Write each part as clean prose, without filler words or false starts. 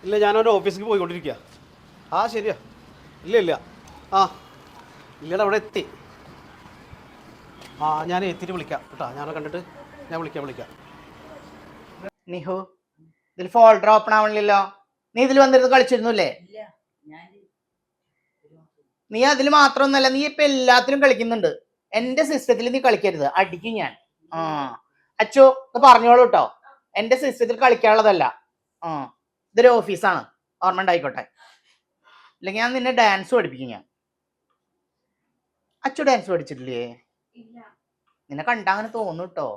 ഇല്ല, ഞാനൊരു ഓഫീസിലേക്ക് പോയിക്കൊണ്ടിരിക്കുക. ആ ശരിയാ. ഇല്ല ഇല്ല. ആ ഇല്ലടാ, അവിടെ എത്തി. ആ ഞാൻ എത്തിയിട്ട് വിളിക്കാം കേട്ടോ. ഞാനത് കണ്ടിട്ട് ഞാൻ വിളിക്കാം. നിഹു, ഇതിൽ ഫോൾഡർ ഓപ്പൺ ആവണില്ലല്ലോ. നീ ഇതിൽ വന്നിരുന്ന് കളിച്ചിരുന്നില്ലേ? നീ അതിൽ മാത്രമൊന്നുമല്ല, നീ ഇപ്പൊ എല്ലാത്തിലും കളിക്കുന്നുണ്ട്. എന്റെ സിസ്റ്റത്തിൽ നീ കളിക്കരുത്, അടിക്കും ഞാൻ. അച്ചു ഇത് പറഞ്ഞോളൂ കേട്ടോ, എന്റെ സിസ്റ്റത്തിൽ കളിക്കാനുള്ളതല്ല. ഇതൊരു ഓഫീസാണ്, ഓർമ്മ ഉണ്ടായിക്കോട്ടെ. അല്ലെങ്കിൽ ഞാൻ നിന്നെ ഡാൻസ് പഠിപ്പിക്കും ഞാൻ. അച്ചു ഡാൻസ് പഠിച്ചിട്ടില്ലേ? നിന്നെ കണ്ടാ അങ്ങനെ തോന്നും കേട്ടോ.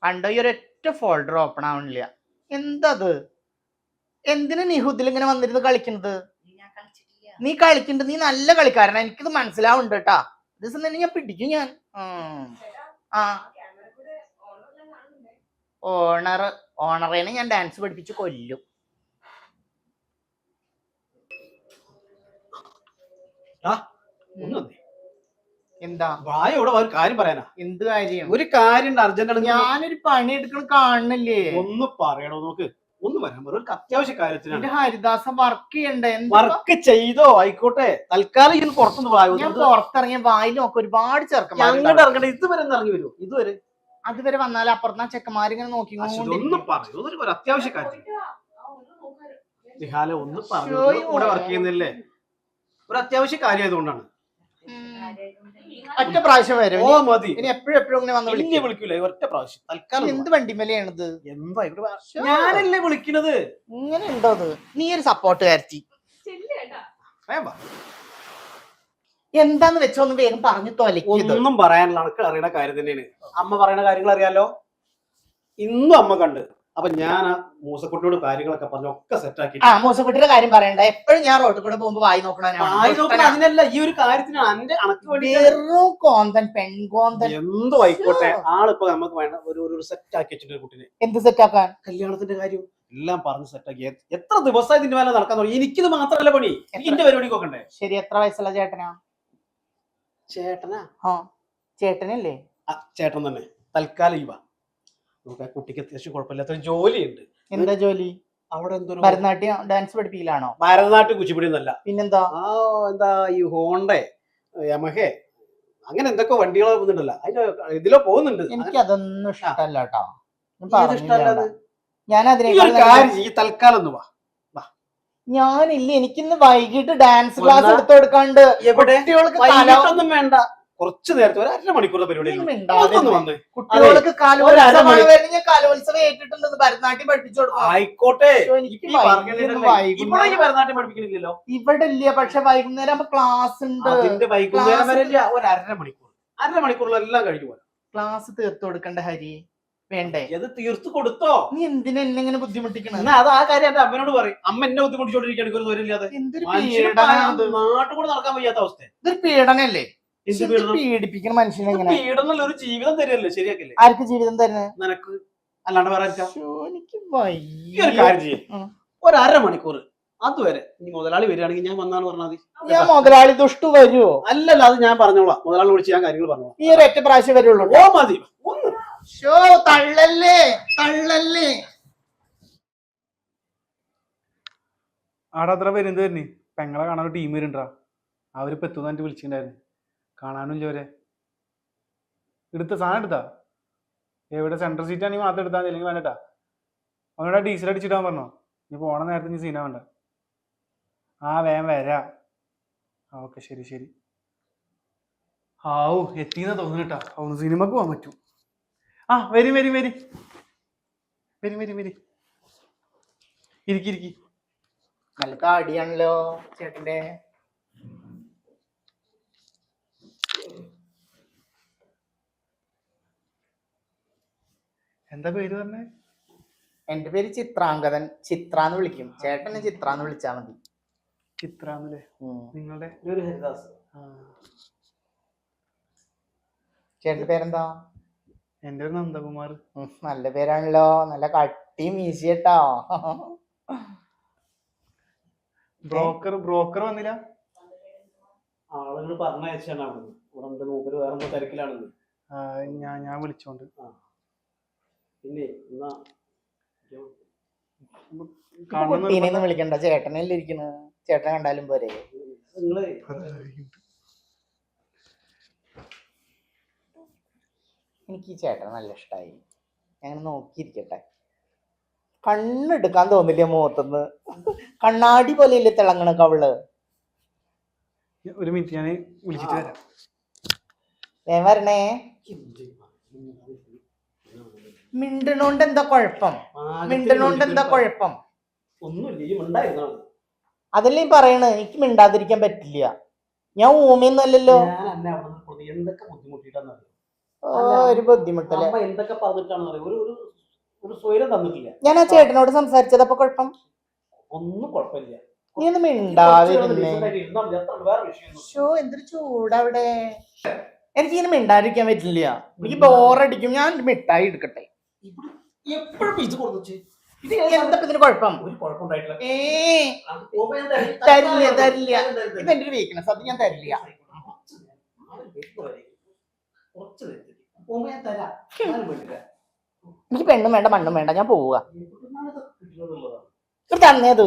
കണ്ടോ, ഈ ഒരൊറ്റ ഫോൾഡർ ഓപ്പൺ ആവണില്ല. എന്തത്? എന്തിനാ നിഹുദിൽ ഇങ്ങനെ വന്നിരുന്ന് കളിക്കുന്നത്? നീ കളിക്കുന്നുണ്ട്, നീ നല്ല കളിക്കാരനാ, എനിക്കിത് മനസ്സിലാവുന്നുണ്ട് കേട്ടാ. ദിവസം തന്നെ ഞാൻ പിടിക്കും ഞാൻ. ഓണറേനെ ഞാൻ ഡാൻസ് പഠിപ്പിച്ച് കൊല്ലും. എന്താ ഇവിടെ ഒരു കാര്യം പറയാനാ. എന്ത് കാര്യം? ഒരു കാര്യം അർജന്റ്. ഞാനൊരു പണി എടുക്കണം കാണുന്നില്ലേ? ഒന്ന് പറയണോ? നോക്ക്, ഒന്ന് പറയാൻ പറ. ഒരു അത്യാവശ്യ കാര്യത്തിന് ഹരിദാസൻ വർക്ക് ചെയ്യണ്ടേ? വർക്ക് ചെയ്തോ? ആയിക്കോട്ടെ, തൽക്കാലം ഇത് പുറത്തുനിന്ന് ഞാൻ പുറത്തിറങ്ങിയ വായിൽ നോക്ക ഒരുപാട് ചെറുക്കന്മാർ. അങ്ങോട്ട് ഇറങ്ങട്ടെ. ഇതുവരെ ഇറങ്ങി വരുമോ? ഇതുവരെ അതുവരെ വന്നാൽ അപ്പുറത്ത് ചെക്കന്മാരിങ്ങനെ നോക്കി. ഒന്ന് പറയൂ, ഒരു അത്യാവശ്യ കാര്യം. ഒന്ന് പറയൂ, ഇവിടെ വർക്ക് ചെയ്യുന്നില്ലേ? ഒരു അത്യാവശ്യ കാര്യം ആയതുകൊണ്ടാണ്. ഒറ്റ പ്രാവശ്യം വരും. ഓ മതി. ഇനി എപ്പോഴും ഇങ്ങനെ വന്ന് വിളിക്കൂലേ? ഒറ്റ പ്രാവശ്യം തൽക്കാലം. എന്ത് വണ്ടിമേലെയാണിത്? എന്താ ഞാനല്ലേ വിളിക്കണത്? ഇങ്ങനെ ഉണ്ടോ അത്? നീ ഒരു സപ്പോർട്ട് കാരത്തി. എന്താന്ന് വെച്ചോന്ന് വേഗം പറഞ്ഞു തോലയ്ക്ക്. ഒന്നും പറയാനുള്ള ആൾക്ക് അറിയണ കാര്യം തന്നെയാണ്. അമ്മ പറയുന്ന കാര്യങ്ങൾ അറിയാലോ. ഇന്നും അമ്മ കണ്ട്. അപ്പൊ ഞാൻ ആ മൂസക്കുട്ടിയോട് കാര്യങ്ങളൊക്കെ പറഞ്ഞു, ഒക്കെ സെറ്റാക്കി. മൂസക്കുട്ടിയുടെ കാര്യം പറയണ്ട. എപ്പോഴും ഞാൻ റോഡിൽ കൂടെ പോകുമ്പോ വായി നോക്കണ. അതിനല്ല, ഈ ഒരു കാര്യത്തിന് എന്റെ കോന്തൻ പെൺകോന്തൻ എന്തോ ആയിക്കോട്ടെ. ആളിപ്പോ നമുക്ക് വേണ്ട ഒരു സെറ്റാക്കി വെച്ചിട്ട് കുട്ടിനെ. എന്ത് സെറ്റാക്കാൻ? കല്യാണത്തിന്റെ കാര്യം എല്ലാം പറഞ്ഞ് സെറ്റാക്കി. എത്ര ദിവസമായി ഇതിന്റെ മേലെ നടക്കാൻ തുടങ്ങി. എനിക്കിത് മാത്രമല്ല പണി, എന്റെ പരിപാടി നോക്കണ്ടേ. ശരി, എത്ര വയസ്സുള്ള ചേട്ടനാ? ചേട്ടനാ? ചേട്ടനല്ലേ? ചേട്ടൻ തന്നെ. തൽക്കാലം ഇവ നമുക്ക് ആ കുട്ടിക്ക് അത്യാവശ്യം കുഴപ്പമില്ലാത്തൊരു ജോലിയുണ്ട്. എന്താ ജോലി? അവിടെ എന്തോ ഭരതനാട്യം ഡാൻസ് പഠിപ്പിക്കലാണോ? ഭരതനാട്യം കുച്ചിപ്പിടി ഒന്നല്ല. പിന്നെന്താ? എന്താ ഈ ഹോണ്ടേ യമഹേ അങ്ങനെ എന്തൊക്കെ വണ്ടികളോ പോകുന്നുണ്ടല്ലോ, അതിന്റെ ഇതിലോ പോകുന്നുണ്ട്. എനിക്ക് അതൊന്നും ഇഷ്ടമല്ല കേട്ടോ. ഞാൻ അതിനെ തൽക്കാലം ഒന്ന് വാ. ഞാനില്ല, എനിക്കിന്ന് വൈകിട്ട് ഡാൻസ് ക്ലാസ് എടുത്തു കൊടുക്കാണ്ട്. ഒന്നും വേണ്ട, കുറച്ചു നേരത്തെ ഒരു അരമണിക്കൂർ പരിപാടി. കുട്ടികൾക്ക് കലോത്സവം ഏറ്റിട്ടുണ്ടെന്ന് ഭരതനാട്യം പഠിപ്പിച്ചു കൊടുക്കും. ആയിക്കോട്ടെ, ഭരതനാട്യം പഠിപ്പിക്കുന്നില്ലല്ലോ ഇവിടെ ഇല്ല. പക്ഷെ വൈകുന്നേരം ക്ലാസ് ഉണ്ട്. വൈകുന്നേരം വരെ ഒരു അരമണിക്കൂറിലെല്ലാം കഴിഞ്ഞു പോകാം. ക്ലാസ് തീർത്തു കൊടുക്കണ്ട ഹരി, വേണ്ടേ? അത് തീർത്തു കൊടുത്തോ? നീ എന്തിനാ എന്നെ ഇങ്ങനെ ബുദ്ധിമുട്ടിക്കണം? അത് ആ കാര്യം എന്റെ അമ്മനോട് പറയും. അമ്മ എന്നെ ബുദ്ധിമുട്ടിച്ചോണ്ടിരിക്കുകയാണ്. ഒരു ദൂരമില്ലാതെ നാട്ടിൽ കൂടെ നടക്കാൻ വയ്യാത്ത അവസ്ഥ. ഇതൊരു പീഡനല്ലേ? പീഡിപ്പിക്കുന്ന മനുഷ്യനെ പീഡനം ഒരു ജീവിതം തരുമല്ലേ? ശരിയാക്കില്ലേ? ആർക്ക് ജീവിതം തരുന്നത്? നിനക്ക് അല്ലാണ്ട് വേറെ എനിക്ക് കാര്യം ചെയ്യും. ഒരു അരമണിക്കൂർ അതുവരെ ഇനി മുതലാളി വരികയാണെങ്കിൽ ഞാൻ വന്നാണ് പറഞ്ഞാൽ മതി. ഞാൻ മുതലാളി ദുഷ്ടു വരുമോ? അല്ലല്ല, അത് ഞാൻ പറഞ്ഞോളാം. മുതലാളി വിളിച്ച് ഞാൻ കാര്യങ്ങൾ പറഞ്ഞു. ഈ ഒരു ഒറ്റ പ്രാവശ്യം വരുള്ളൂ. ഓ മതി. തള്ളല്ലേ. ആടെ അത്ര വരുന്നത് തന്നെ. പെങ്ങളെ കാണാൻ ഒരു ടീം വരുന്നുണ്ടാ. അവരിപ്പോ എത്തുന്ന വിളിച്ചിട്ടുണ്ടായിരുന്നു. കാണാനും ഇല്ലവരെ. എടുത്ത സാധനം എടുത്താ? എവിടെ? സെൻട്രൽ സീറ്റ് ആണെങ്കിൽ മാത്രം എടുത്താൽ അല്ലെങ്കിൽ വേണ്ടട്ടാ. അവനോട് ഡീസൽ അടിച്ചിടാൻ പറഞ്ഞോ. നീ പോണ നേരത്തെ നീ സീന വേണ്ട. വേഗം വരാ. ഓക്കെ, ശരി. എത്തിന്നാ തോന്നുന്നുട്ടാ. ഒന്ന് സിനിമക്ക് പോകാൻ പറ്റും. വരി. ഇരിക്കി. നല്ല താടിയാണല്ലോ ചേട്ടന്റെ. എന്താ പേര് പറഞ്ഞേ? എന്റെ പേര് ചിത്രാംഗതൻ. ചിത്രാന്ന് വിളിക്കും. ചേട്ടനെ ചിത്രാന്ന് വിളിച്ചാ മതി. ചിത്രാന്നല്ലേ? നിങ്ങളുടെ ഹരിദാസ്. ചേട്ടന്റെ പേരെന്താ? എന്റെ പേര് നന്ദകുമാർ. നല്ല പേരാണല്ലോ. നല്ല കട്ടി മീശിട്ടോ. ബ്രോക്കർ വന്നില്ല? ആളുകൾ പറഞ്ഞയച്ചാണ് അവിടുന്ന്. ഇവിടെ മൂപ്പര് വേറെ എന്തോ തിരക്കിലാണെന്ന്. ഞാൻ വിളിച്ചോണ്ട്. പിന്നെ കുട്ടീനെയൊന്നും വിളിക്കണ്ട, ചേട്ടനല്ലേ ഇരിക്കണ്, ചേട്ടനെ കണ്ടാലും പോരെ. നിങ്ങള് എനിക്ക് ഈ ചേട്ടനെ നല്ല ഇഷ്ടമായി. ഞാൻ നോക്കിയിരിക്കട്ടെ. കണ്ണെടുക്കാൻ തോന്നില്ല മുഖത്തുനിന്ന്. കണ്ണാടി പോലെയല്ലേ തിളങ്ങണ കവള്. ഒരു മിനിറ്റ് ഞാൻ വിളിച്ചിട്ട് വരാം. ഞാൻ വരണേ. മിണ്ടണോണ്ട് എന്താ കുഴപ്പം? മിണ്ടണോണ്ട് എന്താ കുഴപ്പം? ഒന്നുമില്ല. അതല്ലേ പറയണ, എനിക്ക് മിണ്ടാതിരിക്കാൻ പറ്റില്ല. ഞാൻ ഊമയൊന്നുമല്ലല്ലോ. എന്തൊക്കെ ബുദ്ധിമുട്ടിട്ടാന്ന് ഒരു ബുദ്ധിമുട്ടല്ലേ? എന്തൊക്കെ പറഞ്ഞിട്ടാണ് ഒരു സ്വൈരം തന്നിട്ടില്ല. ഞാൻ ആ ചേട്ടനോട് സംസാരിച്ചത്. അപ്പൊ കുഴപ്പം ഒന്നും കുഴപ്പമില്ല. നീ ഒന്ന് മിണ്ടാതിരുന്നേ. ഷോ എന്തൊരു ചൂടവിടെ. എനിക്കിങ്ങനെ മിണ്ടാതിരിക്കാൻ പറ്റില്ല. എനിക്ക് ബോറടിക്കും. ഞാൻ മിഠായി എടുക്കട്ടെ. എപ്പോഴും പീസ് കൊടുത്തു. എന്താ ഇതിന് കുഴപ്പം? ഒരു കുഴപ്പമുണ്ടായിട്ടില്ല. തരില്ല തരില്ല. ഇതെന്റെ ഒരു വീക്ക്നെസ്. അത് ഞാൻ തരില്ല. എനിക്ക് പെണ്ണും വേണ്ട മണ്ണും വേണ്ട. ഞാൻ പോവുക. തന്നേത്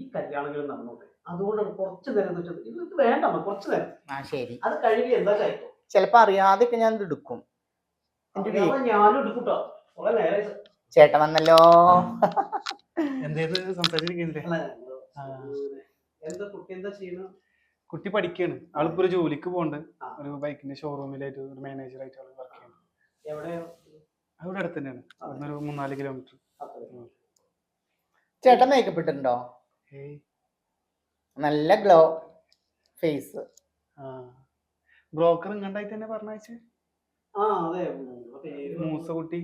ഈ കല്യാണങ്ങൾ നടന്നോട്ടെ, അതുകൊണ്ടാണ് കുറച്ചു നേരം ഇത് വേണ്ട. കുറച്ചു നേരം ശരി, അത് കഴുകി എന്താ കഴിക്കും. ചിലപ്പോ അറിയാതെയൊക്കെ ഞാൻ എടുക്കും. ഞാനും എടുക്കൂട്ടോ. കുറെ നേരം ചേട്ടൻ വന്നല്ലോ. എന്തേത് സംസാരിച്ചിരിക്കുന്നില്ലേ? എന്താ കുട്ടി എന്താ ചെയ്യുന്നത്? കുട്ടി പഠിക്കാണ്. ആളിപ്പോ ഒരു ജോലിക്ക് പോണ്ട്. ഒരു ബൈക്കിന്റെ ഷോറൂമിലായിട്ട് ഒരു മാനേജറായിട്ട് ആള് വർക്ക് ചെയ്യണം. എവിടെയോ? അവിടെ അടുത്ത് തന്നെയാണ്. ഒരു 3-4 കിലോമീറ്റർ. ചേട്ടൻ മേക്കപ്പ് ഇട്ടിട്ടുണ്ടോ? നല്ല ഗ്ലോ ഫേസ്. ബ്രോക്കർ ഇങ്ങണ്ടായിട്ട് തന്നെ പറഞ്ഞാഴ്ച. അതെ, മൂസക്കുട്ടി.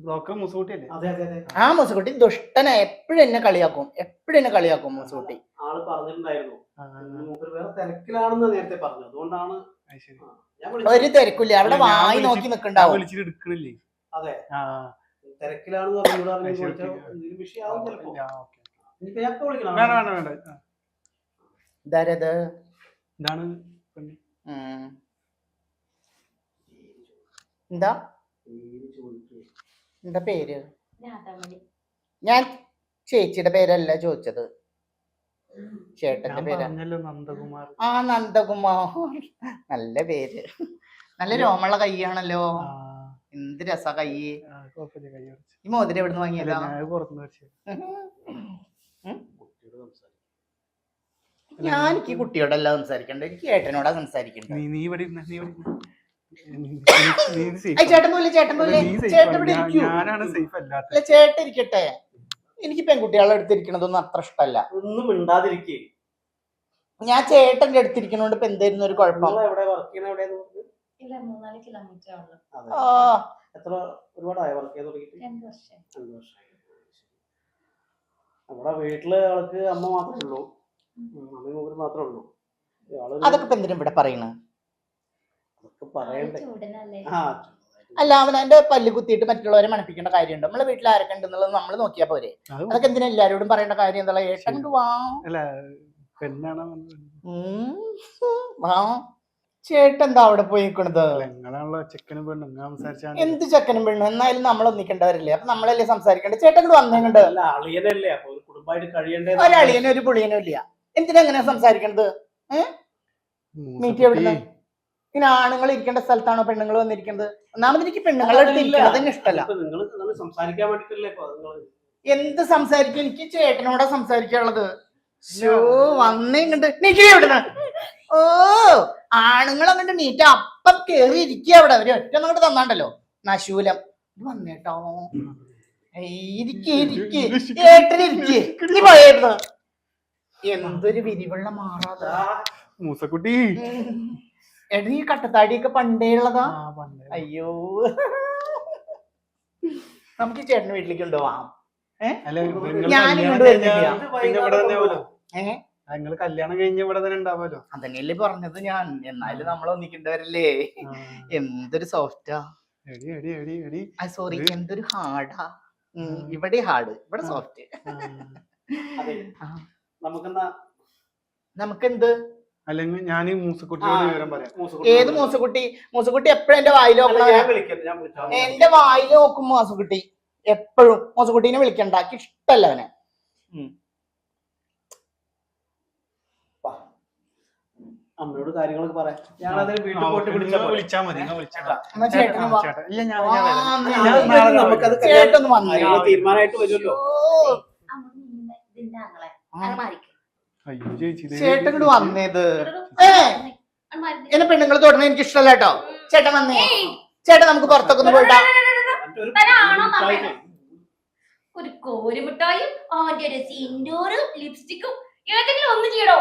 ബ്രോക്കർ മൂസക്കുട്ടി അല്ലേ? ആ മൂസക്കുട്ടി ദുഷ്ടന. എപ്പോഴും എന്നെ കളിയാക്കും മൂസക്കുട്ടി. ആള് പറഞ്ഞിട്ടുണ്ടായിരുന്നു വേറെ തിരക്കിലാണെന്ന് നേരത്തെ പറഞ്ഞു. അതുകൊണ്ടാണ്. ഒരു തിരക്കില്ല. അവിടെ വായി നോക്കി നിക്കണ്ടാവും. വിളിച്ചിട്ട് എടുക്കണില്ലേ? അതെ, തിരക്കിലാണെന്ന് പറഞ്ഞു. വിഷയാവും ചിലപ്പോ. ഇതാണ് എന്താ എന്താ പേര്? ഞാൻ ചേച്ചിയുടെ പേരല്ല ചോദിച്ചത്, ചേട്ടന്റെ പേരാ. നന്ദകുമാർ. നല്ല പേര്. നല്ല രോമുള്ള കൈയാണല്ലോ. എന്ത് രസ കൈ. ഈ മോതിരം എവിടുന്ന് വാങ്ങിയതാ? ഞാൻ എനിക്ക് കുട്ടിയോടല്ല സംസാരിക്കണ്ട, എനിക്ക് ഏട്ടനോടാ സംസാരിക്കണ്ട. ചേട്ടൻ ഇരിക്കട്ടെ. എനിക്ക് പെൺകുട്ടികളെ അടുത്തിരിക്കണതൊന്നും അത്ര ഇഷ്ടല്ല. ഒന്നും മിണ്ടാതിരിക്കേ. ഞാൻ ചേട്ടന്റെ അടുത്തിരിക്കണോണ്ട് ഇപ്പൊ എന്തായിരുന്നു ഒരു കുഴപ്പം? നമ്മുടെ വീട്ടില് ആൾക്ക് അമ്മ മാത്രമേ ഉള്ളൂ, അമ്മ മാത്രമേ ഉള്ളൂ. അതൊക്കെ ഇപ്പൊ എന്തിനാ ഇവിടെ പറയണേ? പറയണ്ടേ? അല്ല, അവനെ പല്ല് കുത്തിയിട്ട് മറ്റുള്ളവരെ മണപ്പിക്കേണ്ട കാര്യമുണ്ട്? നമ്മളെ വീട്ടിൽ ആരൊക്കെ ഉണ്ടെന്നുള്ളത് നമ്മൾ നോക്കിയാ പോരെ? അതൊക്കെ എന്തിനാ എല്ലാരോടും പറയേണ്ട കാര്യം? എന്താ ഏട്ടൻ വാ. ചേട്ടൻ എന്താ അവിടെ പോയി നിൽക്കണത്? എന്ത് ചെക്കനും പെണ്ണും? എന്നായാലും നമ്മൾ ഒന്നിക്കേണ്ടവരല്ലേ? അപ്പൊ നമ്മളല്ലേ സംസാരിക്കേണ്ടത്? ചേട്ടൻ കൂടെ വന്നേങ്ങണ്ട്. ഒരളിയനും ഒരു പുളിയനും ഇല്ല. എന്തിനാ എങ്ങനെ സംസാരിക്കണത്? മീറ്റ് എവിടുന്ന്? പിന്നെ ആണുങ്ങൾ ഇരിക്കേണ്ട സ്ഥലത്താണോ പെണ്ണുങ്ങൾ വന്നിരിക്കുന്നത്? ഒന്നാമത് എനിക്ക് പെണ്ണുങ്ങളുടെ അടുത്ത് ഇരിക്കുന്നത് ഇഷ്ടമല്ല. എന്ത് സംസാരിക്കും? എനിക്ക് ചേട്ടനോടാ സംസാരിക്കാനുള്ളത്. വന്നേ ഇങ്ങണ്ട് എവിടുന്ന്? ഓ, ആണുങ്ങൾ അങ്ങോട്ട് നീറ്റ് അപ്പം കേറി ഇരിക്കുക അവിടെ. അവര് ഒറ്റ അങ്ങോട്ട് തന്നാണ്ടല്ലോ നശൂലം. വന്നേട്ടോ, ഏട്ടനിരിക്കേ പോയായിരുന്നു. എന്തൊരു വിരിവെള്ളം മാറാതാ മൂസക്കുട്ടി. എടാ, ഈ കട്ടത്താടിയൊക്കെ പണ്ടേ ഉള്ളതാ. അയ്യോ, നമുക്ക് ചേട്ടന് വീട്ടിലേക്ക് കൊണ്ടുപോവാം. ഞാനിങ്ങോട്ട് വരുന്നില്ല. നിങ്ങൾ കല്യാണം കഴിഞ്ഞ ഇവിടെ തന്നെ ഉണ്ടാവുമല്ലോ. അതന്നെയല്ലേ പറഞ്ഞത് ഞാൻ. എന്നാലും നമ്മൾ ഒന്നിക്കണ്ടവരല്ലേ? എന്തൊരു സോഫ്റ്റാ. സോറി, എന്തൊരു ഹാർഡാ. ഇവിടെ ഹാർഡ്, ഇവിടെ സോഫ്റ്റ്. നമുക്കെന്ത്? അല്ലെങ്കിൽ ഞാൻ ഈ മൂസക്കുട്ടിയോട് വിവരം പറയാം. ഏത് മൂസക്കുട്ടി? മൂസക്കുട്ടി എപ്പോഴും എന്റെ വായിൽ നോക്കണം. എന്റെ വായിൽ നോക്കും മൂസക്കുട്ടി എപ്പോഴും. മൂസക്കുട്ടീനെ വിളിക്കണ്ട, ഇഷ്ടല്ല അവനെ. അമ്മയോട് കാര്യങ്ങളൊക്കെ പറയാം. ഞാൻ അതിന് വീട്ടിൽ പോയിട്ട് വിളിച്ചാ മതി. എന്നാ ചേട്ടനും വാ. ഇല്ല ഞാൻ നമുക്കത് ചേട്ടൊന്ന് വന്നേ. തീരുമാനമായിട്ട് വരുമല്ലോ. അയ്യോ ചേച്ചി ചേട്ടൻ ഇങ്ങോട്ട് വന്നേത്. എന്നെ പെണ്ണുങ്ങൾ തൊടുന്നത് എനിക്ക് ഇഷ്ടമല്ല കേട്ടോ. ചേട്ടൻ വന്നേ. ചേട്ടൻ നമുക്ക് പുറത്തൊക്കെ ഒന്ന് പോയിട്ടാ. ഒരു കോരിമിഠായും ഒരു സിന്ദൂറും ലിപ്സ്റ്റിക്കും ഏതെങ്കിലും ഒന്ന് ചെയ്യടോ.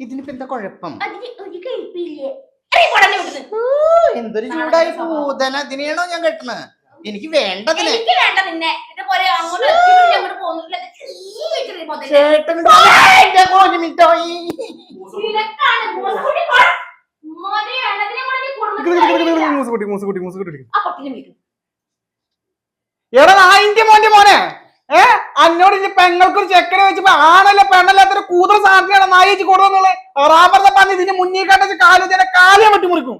ഇതിനിപ്പോ എന്താ കുഴപ്പം? അതിന് ഒരു കഴിപ്പില്ലേ? എന്തൊരു ചൂടായി പൂതന. ഇതിനെയാണോ ഞാൻ കെട്ടണത്? എനിക്ക് വേണ്ടതിനെ. എനിക്ക് വേണ്ട നിന്നെ. ഇതുപോലെ അങ്ങോട്ട് അങ്ങോട്ട് പോകുന്നില്ല. ചേട്ടൻ കോരിമിഠായി. എടാ നായിന്റെ മോനെ അന്നോട് ഇനി പെങ്ങൾക്കൊരു ചെക്കനെ വെച്ചപ്പോ ആണല്ലേ പെണ്ണല്ലാത്തൊരു കൂതറ സാധനമാണ് നായിച്ച് കൊടുക്കുന്നുള്ളത്. റാമറിനെ പറഞ്ഞ് ഇതിന് മുന്നേ കണ്ടത് കാലിനെ കാലിയെ പറ്റി മുറിക്കും.